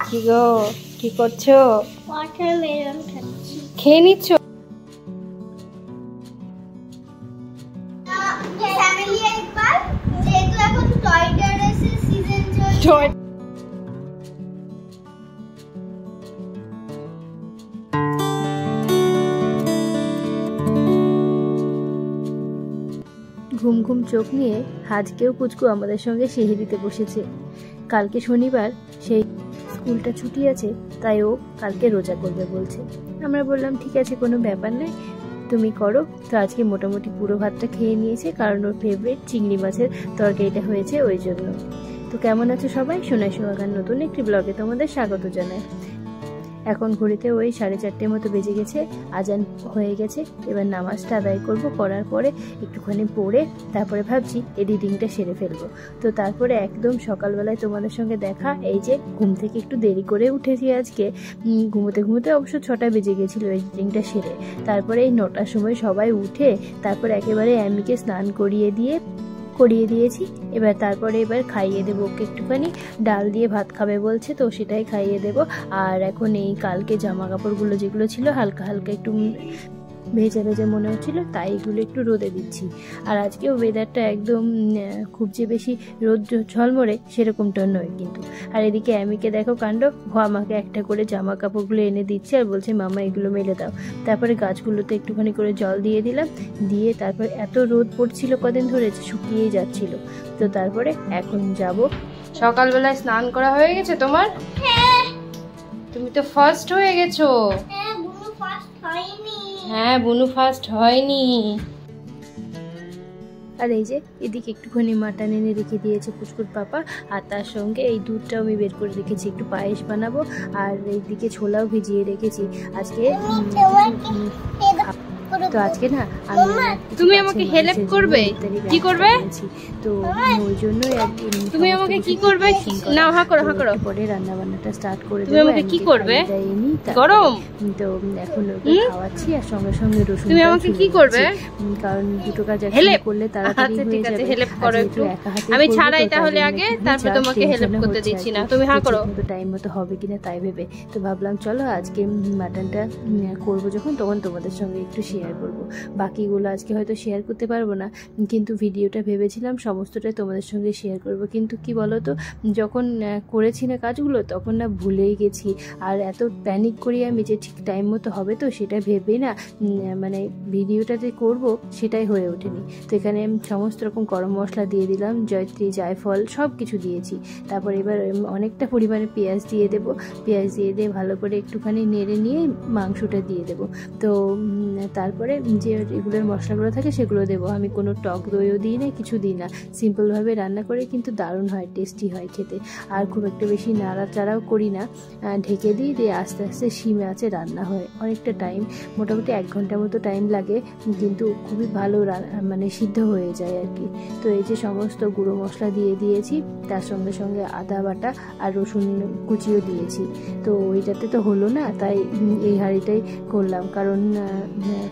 কি গো, কি করছো? ওয়াটারমেলন খাচ্ছি। খেয়ে নিচ্ছ? ফ্যামিলি একবার, যেহেতু এখন টয় টেরেসের সিজন চলছে। ঘুম ঘুম চোখ নিয়ে আজকেও পুচকু আমাদের সঙ্গে সেহেরিতে বসেছে। কালকে শনিবার, সেই স্কুলটা ছুটি আছে, তাই ও কালকে রোজা করবে বলছে। আমরা বললাম ঠিক আছে, কোনো ব্যাপার নেই, তুমি করো। তো আজকে মোটামুটি পুরো ভাতটা খেয়ে নিয়েছে, কারণ ওর ফেভারিট চিংড়ি মাছের তরকারিটা হয়েছে ওই জন্য। তো কেমন আছো সবাই? সোনাই সোহাগার নতুন একটি ব্লগে তোমাদের স্বাগত জানাই। এখন ঘড়িতে ওই 4:30 মতো বেজে গেছে, আজান হয়ে গেছে। এবার নামাজটা আদায় করব, করার পরে একটুখানি পড়ে তারপরে ভাবছি এডিটিংটা সেরে ফেলবো। তো তারপরে একদম সকালবেলায় তোমাদের সঙ্গে দেখা। এই যে ঘুম থেকে একটু দেরি করে উঠেছি আজকে, ঘুমোতে ঘুমোতে অবশ্য 6টা বেজে গেছিলো এডিটিংটা সেরে। তারপরে এই 9টার সময় সবাই উঠে তারপর একেবারে অ্যামিকে স্নান করিয়ে দিয়েছি। এবার খাইয়ে দেবো ওকে, একটুখানি ডাল দিয়ে ভাত খাবে বলছে, তো সেটাই খাইয়ে দেবো। আর এখন এই কালকে জামা কাপড়গুলো যেগুলো ছিল হালকা হালকা একটু ভেজা ভেজা মনে হচ্ছিল, তাই এগুলো একটু রোদে দিচ্ছি। আর আজকেও ওয়েদারটা একদম খুব যে বেশি রোদ ঝলমরে সেরকমটা নয় কিন্তু। আর এদিকে অ্যামিকে দেখো কাণ্ড, আমাকে একটা করে জামা কাপড়গুলো এনে দিচ্ছে আর বলছে মামা এগুলো মেলে দাও। তারপরে গাছগুলোতে একটুখানি করে জল দিয়ে দিলাম, দিয়ে তারপর এত রোদ পড়ছিল কদিন ধরে, শুকিয়েই যাচ্ছিল। তো তারপরে এখন যাব। সকালবেলায় স্নান করা হয়ে গেছে তোমার? হ্যাঁ। তুমি তো ফার্স্ট হয়ে গেছো। হ্যাঁ, বুনু ফার্স্ট হয়নি। হ্যাঁ, বুনু ফার্স্ট হয়নি। আর এই যে এদিকে একটুখানি মাটন এনে রেখে দিয়েছে পুচকুর পাপা, আর তার সঙ্গে এই দুধটাও আমি বের করে রেখেছি, একটু পায়েস বানাবো। আর এইদিকে ছোলাও ভিজিয়ে রেখেছি আজকে। তো আজকে না তুমি আমাকে হেল্প করবে? কি করবে? তো ওই জন্যই আর কি তুমি আমাকে কি করবে? না, হা করো পরে রান্না বান্নাটা স্টার্ট করে তুমি আমাকে কি করবে? গরম তো এখন খাওয়াচ্ছি, আর সঙ্গে সঙ্গে রসুন। তুমি আমাকে কি করবে? কারণ দুটো কাজ একসাথে করলে তাড়াতাড়ি হয়ে যাবে। হেল্প করো একটু, আমি ছাড়াই তাহলে আগে, তারপর তোমাকে হেল্প করতে দিচ্ছি না। তুমি হা করো। টাইম মতো হবে কিনা তাই ভেবে তো ভাবলাম চলো আজকে মাটনটা করবো যখন, তখন তোমাদের সঙ্গে একটু শেয়ার করবো। বাকিগুলো আজকে হয়তো শেয়ার করতে পারবো না, কিন্তু ভিডিওটা ভেবেছিলাম সমস্তটাই তোমাদের সঙ্গে শেয়ার করব। কিন্তু কি বলতো, যখন করেছি না কাজগুলো তখন না ভুলেই গেছি। আর এত প্যানিক করি আমি যে ঠিক টাইম মতো হবে তো সেটা ভেবেই না মানে ভিডিওটা যে করবো সেটাই হয়ে ওঠেনি। তো এখানে সমস্ত রকম গরম মশলা দিয়ে দিলাম, জয়ত্রী, জায়ফল সব কিছু দিয়েছি। তারপর এবার অনেকটা পরিমাণে পেঁয়াজ দিয়ে দেবো। পেঁয়াজ দিয়ে ভালো করে একটুখানি নেড়ে নিয়ে মাংসটা দিয়ে দেবো। তো তারপরে যে রেগুলার মশলাগুলো থাকে সেগুলো দেবো। আমি কোনো টক দইও দিই না, কিছু দিই না, সিম্পলভাবে রান্না করে কিন্তু দারুণ হয়, টেস্টি হয় খেতে। আর খুব একটা বেশি নাড়াচাড়াও করি না, ঢেকে দিই, দিয়ে আস্তে আস্তে সিমে আছে রান্না হয়। অনেকটা টাইম, মোটামুটি 1 ঘন্টার মতো টাইম লাগে, কিন্তু খুবই ভালো মানে সিদ্ধ হয়ে যায় আর কি। তো এই যে সমস্ত গুঁড়ো মশলা দিয়ে দিয়েছি, তার সঙ্গে সঙ্গে আদা বাটা আর রসুন কুচিও দিয়েছি। তো ওইটাতে তো হলো না, তাই এই হাঁড়িটাই করলাম, কারণ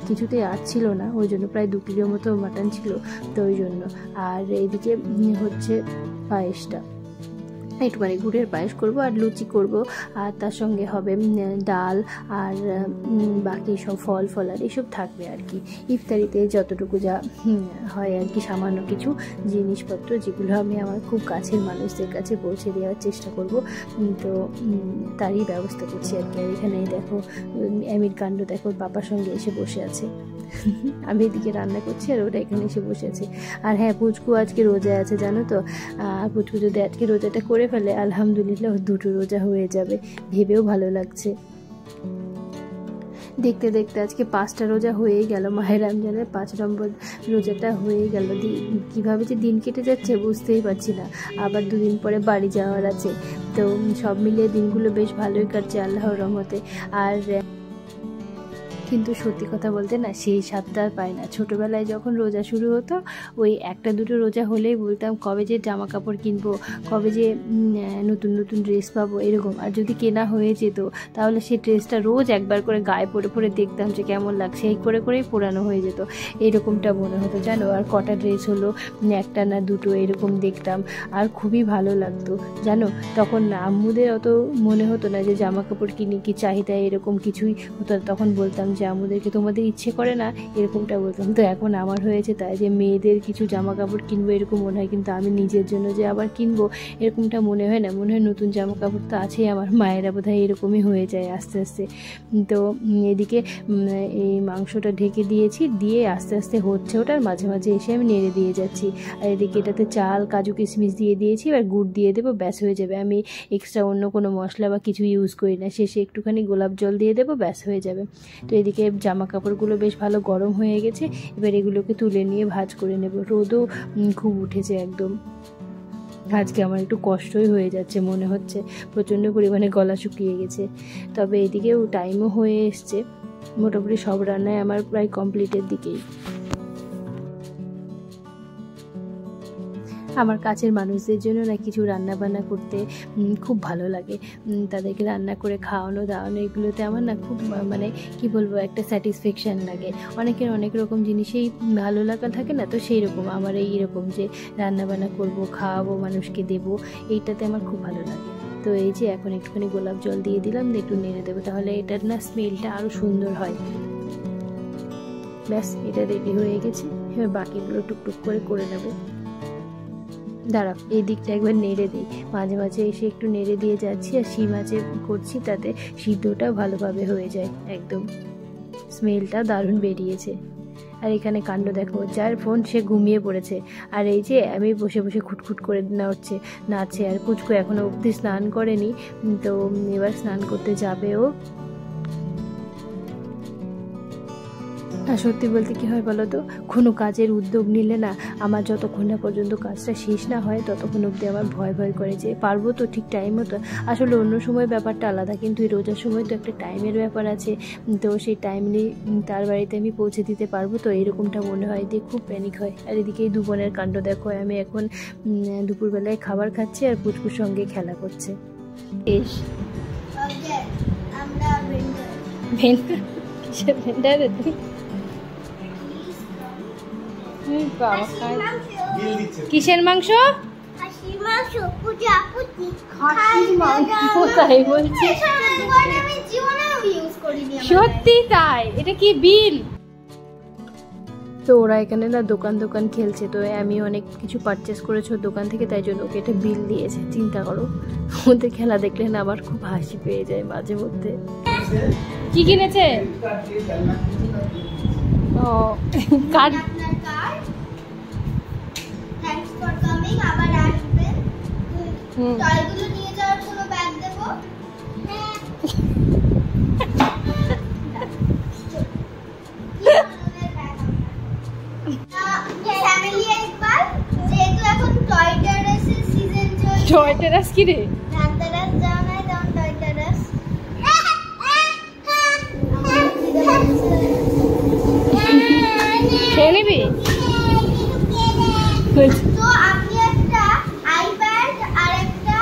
কিছুতেই ছিল না, ওই জন্য প্রায় 2 কিলো মতো মাটন ছিল, তো ওই জন্য। আর এইদিকে হচ্ছে পায়েসটা, একটুখানি গুড়ের পায়েস করব আর লুচি করব, আর তার সঙ্গে হবে ডাল আর বাকি সব ফল আর এসব থাকবে আর কি। ইফতারিতে যতটুকু যা হয় আর কি, সামান্য কিছু জিনিসপত্র যেগুলো আমি আমার খুব কাছের মানুষদের কাছে পৌঁছে দেওয়ার চেষ্টা করব, তো তারই ব্যবস্থা করছি আর কি। আর এখানে দেখো অ্যামির কাণ্ড দেখো, বাবার সঙ্গে এসে বসে আছে। আমি এদিকে রান্না করছি আর ওটা এখানে এসে বসে আছে। আর হ্যাঁ, পুচকু আজকে রোজা আছে জানো তো। পুচকু যদি আজকে রোজাটা করে ফেলে, আলহামদুলিল্লাহ 2টো রোজা হয়ে যাবে, ভেবেও ভালো লাগছে। দেখতে দেখতে আজকে 5টা রোজা হয়েই গেল, মাহে রমজানের 5 নম্বর রোজাটা হয়ে গেল। কীভাবে যে দিন কেটে যাচ্ছে বুঝতেই পারছি না। আবার 2 দিন পরে বাড়ি যাওয়ার আছে, তো সব মিলিয়ে দিনগুলো বেশ ভালোই কাটছে আল্লাহর রহমতে। আর কিন্তু সত্যি কথা বলতে না সেই স্বাদটা আর পাই না। ছোটোবেলায় যখন রোজা শুরু হতো ওই একটা দুটো রোজা হলেই বলতাম কবে যে জামা কাপড় কিনবো, কবে যে নতুন নতুন ড্রেস পাবো এরকম। আর যদি কেনা হয়ে যেত তাহলে সেই ড্রেসটা রোজ একবার করে গায়ে পরে পরে দেখতাম যে কেমন লাগছে, এই করে করেই পুরানো হয়ে যেত, এইরকমটা মনে হতো জানো। আর কটা ড্রেস হলো, একটা না দুটো এরকম দেখতাম আর খুবই ভালো লাগতো জানো। তখন আম্মুদের অত মনে হতো না যে জামা কাপড় কিনি কি চাহিদা এরকম কিছুই হতো। তখন বলতাম যে আম্মুদেরকে তোমাদের ইচ্ছে করে না, এরকমটা বলতাম। তো এখন আমার হয়েছে তাই যে মেয়েদের কিছু জামা কাপড় কিনবো এরকম মনে হয়, কিন্তু আমি নিজের জন্য যে আবার কিনবো এরকমটা মনে হয় না। মনে হয় নতুন জামা কাপড় তো আছেই আমার, মায়েরা বোধহয় এরকমই হয়ে যায় আস্তে আস্তে। তো এদিকে এই মাংসটা ঢেকে দিয়েছি, দিয়ে আস্তে আস্তে হচ্ছে ওটার মাঝে মাঝে এসে আমি নেড়ে দিয়ে যাচ্ছি। আর এদিকে এটাতে চাল কাজু কিশমিশ দিয়ে দিয়েছি, এবার গুড় দিয়ে দেবো, ব্যাস হয়ে যাবে। আমি এক্সট্রা অন্য কোনো মশলা বা কিছু ইউজ করি না। শেষে একটুখানি গোলাপ জল দিয়ে দেবো, ব্যাস হয়ে যাবে। তো এদিকে জামা কাপড়গুলো বেশ ভালো গরম হয়ে গেছে, এবার এগুলোকে তুলে নিয়ে ভাঁজ করে নেব। রোদও খুব উঠেছে একদম, আজকে আমার একটু কষ্টই হয়ে যাচ্ছে মনে হচ্ছে, প্রচণ্ড পরিমাণে গলা শুকিয়ে গেছে। তবে এদিকেও টাইমও হয়ে এসছে, মোটামুটি সব রান্নায় আমার প্রায় কমপ্লিটের দিকেই। আমার কাছের মানুষদের জন্য না কিছু রান্না বান্না করতে খুব ভালো লাগে। তাদেরকে রান্না করে খাওয়ানো দাওয়ানো এগুলোতে আমার না খুব মানে কি বলবো একটা স্যাটিসফ্যাকশান লাগে। অনেকের অনেক রকম জিনিসেই ভালো লাগা থাকে না, তো সেই রকম আমার এইরকম যে রান্না বান্না করবো, খাওয়াবো, মানুষকে দেবো, এইটাতে আমার খুব ভালো লাগে। তো এই যে এখন একটুখানি গোলাপ জল দিয়ে দিলাম, একটু নেড়ে দেবো, তাহলে এটার না স্মেলটা আরও সুন্দর হয়। ব্যাস এটা রেডি হয়ে গেছে, এবার বাকিগুলো টুকটুক করে করে নেবো। দাঁড়াও এই দিকটা একবার নেড়ে দিই, মাঝে মাঝে এসে একটু নেড়ে দিয়ে যাচ্ছি। আর শিম মাছে করছি, তাতে সিদ্ধটা ভালোভাবে হয়ে যায়, একদম স্মেলটা দারুণ বেরিয়েছে। আর এখানে কাণ্ড দেখো, যার ফোন সে ঘুমিয়ে পড়েছে, আর এই যে আমি বসে বসে খুটখুট করে নাচছে। আর কুচকু এখনো অবধি স্নান করেনি, তো এবার স্নান করতে যাবে ও। আর সত্যি বলতে কী হয় বলো তো, কোনো কাজের উদ্যোগ নিলে না আমার যতক্ষণ না পর্যন্ত কাজটা শেষ না হয় ততক্ষণ অবধি আমার ভয় ভয় করে যে পারবো তো ঠিক টাইম মতো। আসলে অন্য সময় ব্যাপারটা আলাদা, কিন্তু এই রোজার সময় তো একটা টাইমের ব্যাপার আছে, তো সেই টাইমলি তার বাড়িতে আমি পৌঁছে দিতে পারবো তো, এরকমটা মনে হয়, দিয়ে খুব প্যানিক হয়। আর এদিকে এই দু বোনের কাণ্ড দেখো, আমি এখন দুপুরবেলায় খাবার খাচ্ছি আর পুচকুর সঙ্গে খেলা করছে। বেশ কিসের ভেন্ডার কিসের মাংস? সত্যি তাই? এটা কি বিল? তো ওরা এখানে না দোকান খেলছে, তো আমি অনেক কিছু পারচেস করেছি দোকান থেকে, তাই জন্য ওকে এটা বিল দিয়েছে। চিন্তা করো, ওদের খেলা দেখলে না আমার খুব হাসি পেয়ে যায় মাঝে মধ্যে। কি কিনেছে? ও কার্ড। টয়গুলো নিয়ে যাওয়ার কোনো ব্যাগ দেবো? ফ্যামিলি একবার, যেহেতু এখন টয় টেরাসের সিজন চলছে। টয় টেরাস কি রে? টেরাস যাও না, যেমন টয় টেরাস। খেয়ে নিবি? তো আপনি একটা আইপ্যাড আর একটা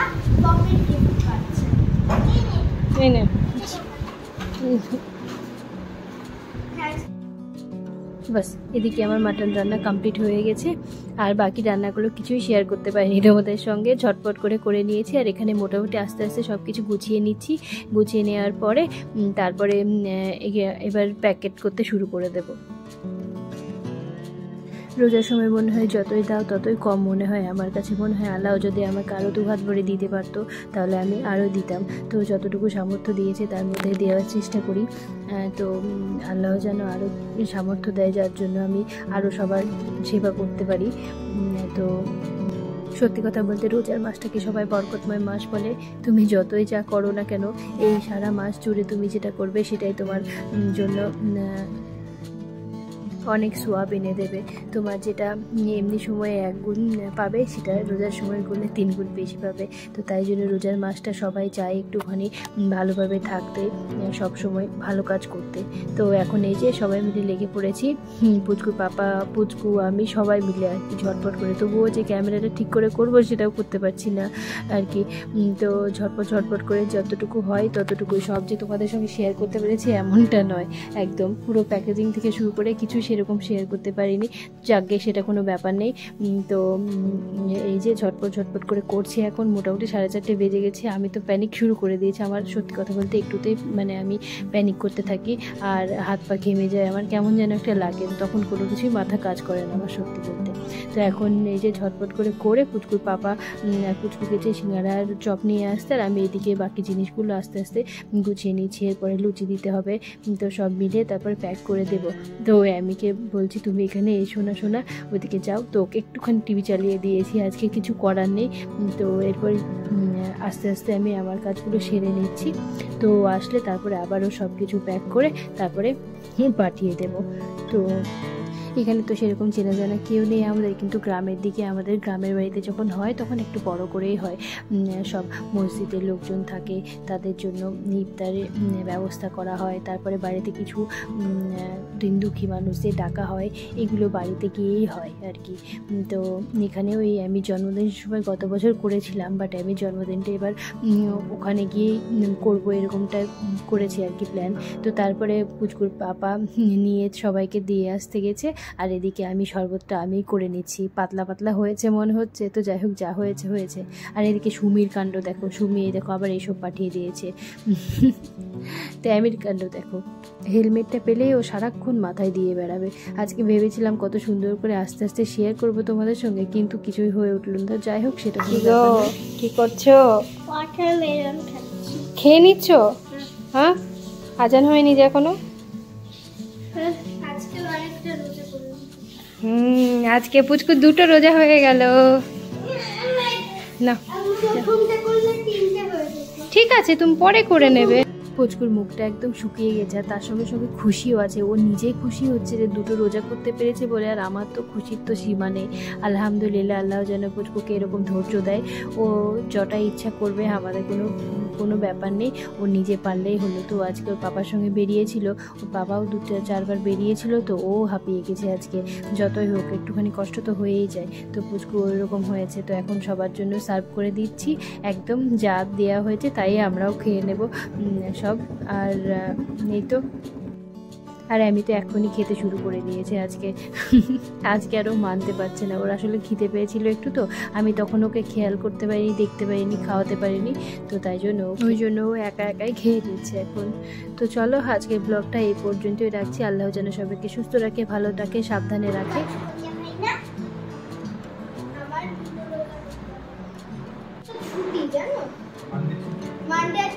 পকেট গিফট পাচ্ছেন। এই নে। বাস এদিকে আমার মাটন রান্না কমপ্লিট হয়ে গেছে, আর বাকি রান্নাগুলো কিছুই শেয়ার করতে পারিনি তোমাদের সঙ্গে, ঝটপট করে নিয়েছি। আর এখানে মোটামুটি আস্তে আস্তে সব কিছু গুছিয়ে নিচ্ছি। গুছিয়ে নেওয়ার পরে তারপরে এবার প্যাকেট করতে শুরু করে দেব। রোজার সময় মনে হয় যতই দাও ততই কম মনে হয়, আমার কাছে মনে হয় আল্লাহ যদি আমাকে আরও দুহাত ভরে দিতে পারতো তাহলে আমি আরও দিতাম। তো যতটুকু সামর্থ্য দিয়েছে তার মধ্যে দেওয়ার চেষ্টা করি। তো আল্লাহ যেন আরও সামর্থ্য দেয়, যার জন্য আমি আরও সবার সেবা করতে পারি। তো সত্যি কথা বলতে রোজার মাসটাকে সবাই বরকতময় মাস বলে। তুমি যতই যা করো না কেন, এই সারা মাস জুড়ে তুমি যেটা করবে সেটাই তোমার জন্য অনেক সোয়াব এনে দেবে। তোমার যেটা এমনি সময়ে 1 গুণ পাবে সেটা রোজার সময় গুণে 3 গুণ বেশি পাবে। তো তাই জন্য রোজার মাসটা সবাই চায় একটুখানি ভালোভাবে থাকতে, সব সময় ভালো কাজ করতে। তো এখন এই যে সবাই মিলে লেগে পড়েছি, পুচকু পাপা, পুচকু, আমি সবাই মিলে আর কি ঝটপট করে। তবুও যে ক্যামেরাটা ঠিক করে করবো সেটাও করতে পারছি না আর কি। তো ঝটপট করে যতটুকু হয় ততটুকুই। সব যে তোমাদের সঙ্গে শেয়ার করতে পেরেছি এমনটা নয়, একদম পুরো প্যাকেজিং থেকে শুরু করে কিছু সেরকম শেয়ার করতে পারিনি। যাকে সেটা কোনো ব্যাপার নেই। তো এই যে ঝটপট করে করছি। এখন মোটামুটি 4:30 বেজে গেছে। আমি তো প্যানিক শুরু করে দিয়েছি। আমার সত্যি কথা বলতে একটুতেই মানে আমি প্যানিক করতে থাকি আর হাত পা ঘেমে যায়, আমার কেমন যেন একটা লাগে, তখন কোনো কিছুই মাথা কাজ করে না আমার সত্যি বলতে। তো এখন এই যে ঝটপট করে পুচকুর পাপা পুচকুকে যে সিঙ্গাড়ার চপ নিয়ে আসতে, আর আমি এদিকে বাকি জিনিসগুলো আস্তে আস্তে গুছিয়ে নিচ্ছি। এরপরে লুচি দিতে হবে, তো সব মিলে তারপরে প্যাক করে দেব। তো আমিকে বলছি তুমি এখানে এসো না শোনা, ওইদিকে যাও। তো ওকে একটুখানি টিভি চালিয়ে দিয়েছি, আজকে কিছু করার নেই। তো এরপর আস্তে আস্তে আমি আমার কাজগুলো সেরে নিচ্ছি। তো আসলে তারপরে আবারও সব কিছু প্যাক করে তারপরে পাঠিয়ে দেব। তো এখানে তো সেরকম চেনা জানা কেউ নেই আমাদের, কিন্তু গ্রামের দিকে আমাদের গ্রামের বাড়িতে যখন হয় তখন একটু বড় করেই হয়। সব মসজিদের লোকজন থাকে, তাদের জন্য ইফতারের ব্যবস্থা করা হয়। তারপরে বাড়িতে কিছু দিন দুঃখী মানুষদের ডাকা হয়, এগুলো বাড়িতে গিয়েই হয় আর কি। তো এখানেও এই আমি জন্মদিনের সময় গত বছর করেছিলাম, বাট আমি জন্মদিনটা এবার ওখানে গিয়েই করবো এরকমটা করেছি আর কি প্ল্যান। তো তারপরে পুচকুর পাপা নিয়ে সবাইকে দিয়ে আসতে গেছে, আর এদিকে আমি শরবতটা আমি করে নিচ্ছি। পাতলা পাতলা হয়েছে মনে হচ্ছে, তো যাই হোক, যা হয়েছে হয়েছে। আর এদিকে সুমির কাণ্ড দেখো, সুমি দেখো আবার এইসব পাঠিয়ে দিয়েছে। ট্যামির কাণ্ড দেখো, হেলমেটটা পেলেই ও সারাক্ষণ মাথায় দিয়ে বেড়াবে। আজকে ভেবেছিলাম কত সুন্দর করে আস্তে আস্তে শেয়ার করবো তোমাদের সঙ্গে, কিন্তু কিছুই হয়ে উঠল না। যাই হোক, সেটা কি করছো? ওয়াটারমেলন খাচ্ছি। খেয়ে নিচ্ছ? হ্যাঁ, আজান হয়নি যে এখনো? আজকে অনেকটা রোজা করলাম। আজকে পুচকু 2টো রোজা হয়ে গেল না। প্রথমটা করলে 3টে হয়ে যেত। ঠিক আছে, তুমি পরে করে নেবে। পুচকুর মুখটা একদম শুকিয়ে গেছে, আর তার সঙ্গে সঙ্গে খুশিও আছে। ও নিজেই খুশি হচ্ছে যে 2টো রোজা করতে পেরেছে বলে, আর আমার তো খুশির তো সীমা নেই। আলহামদুলিল্লাহ, আল্লাহ যেন পুচকুকে এরকম ধৈর্য দেয়। ও যটা ইচ্ছা করবে, আমাদের কোনো ব্যাপার নেই, ও নিজে পারলেই হলো। তো আজকে ওর পাপার সঙ্গে বেরিয়েছিল, ওর বাবাও 2-4বার বেরিয়েছিল, তো ও হাঁপিয়ে গেছে আজকে। যতই হোক একটুখানি কষ্ট তো হয়েই যায়। তো পুচকু ওইরকম হয়েছে। তো এখন সবার জন্য সার্ভ করে দিচ্ছি, একদম যা দেওয়া হয়েছে তাই আমরাও খেয়ে নেব সব। আর এই তো, আর আমি তো এখনই খেতে শুরু করে দিয়েছে আজকে আরও মানতে পারছে না। ওর আসলে খিদে পেয়েছিল একটু, তো আমি তখন ওকে খেয়াল করতে পারিনি, দেখতে পারিনি, খাওয়াতে পারিনি। তো তাই জন্য ওই জন্য ও একা একাই খেয়ে নিচ্ছে এখন। তো চলো, আজকের ব্লগটা এই পর্যন্তই রাখছি। আল্লাহ যেন সবাইকে সুস্থ রাখে, ভালো রাখে, সাবধানে রাখে। ছুটি জানো, মানডে আর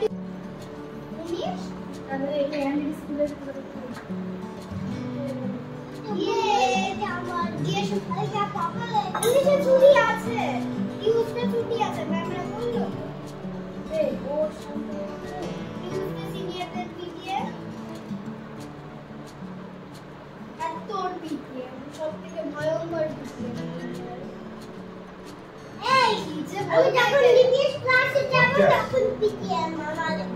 ছুটি আছে, টিউসডে ছুটি আছে, ম্যামরা বললো। টিউসডে সিনিয়রদের পিটিএ আর তোর পিটিএ, সব থেকে ভয়ঙ্কর পিটিএ। এই যে আমি যখন ইংলিশ ক্লাসে যাব তখন পিটিএ আমাদের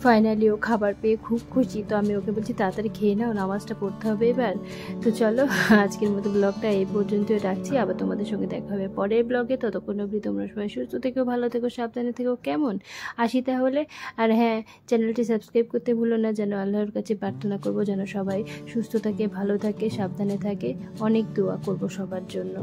ফাইনালি ও খাবার পেয়ে খুব খুশি। তো আমি ওকে বলছি তাড়াতাড়ি খেয়ে নাও, নামাজটা পড়তে হবে এবার। তো চলো, আজকের মতো ব্লগটা এই পর্যন্তই রাখছি। আবার তোমাদের সঙ্গে দেখা হবে পরের ব্লগে। ততক্ষণ অবধি তোমরা সবাই সুস্থ থেকো, ভালো থেকো, সাবধানে থেকো, কেমন? আসি তাহলে। আর হ্যাঁ, চ্যানেলটি সাবস্ক্রাইব করতে ভুলো না। যেন আল্লাহর কাছে প্রার্থনা করবো যেন সবাই সুস্থ থাকে, ভালো থাকে, সাবধানে থাকে। অনেক দোয়া করবো সবার জন্য।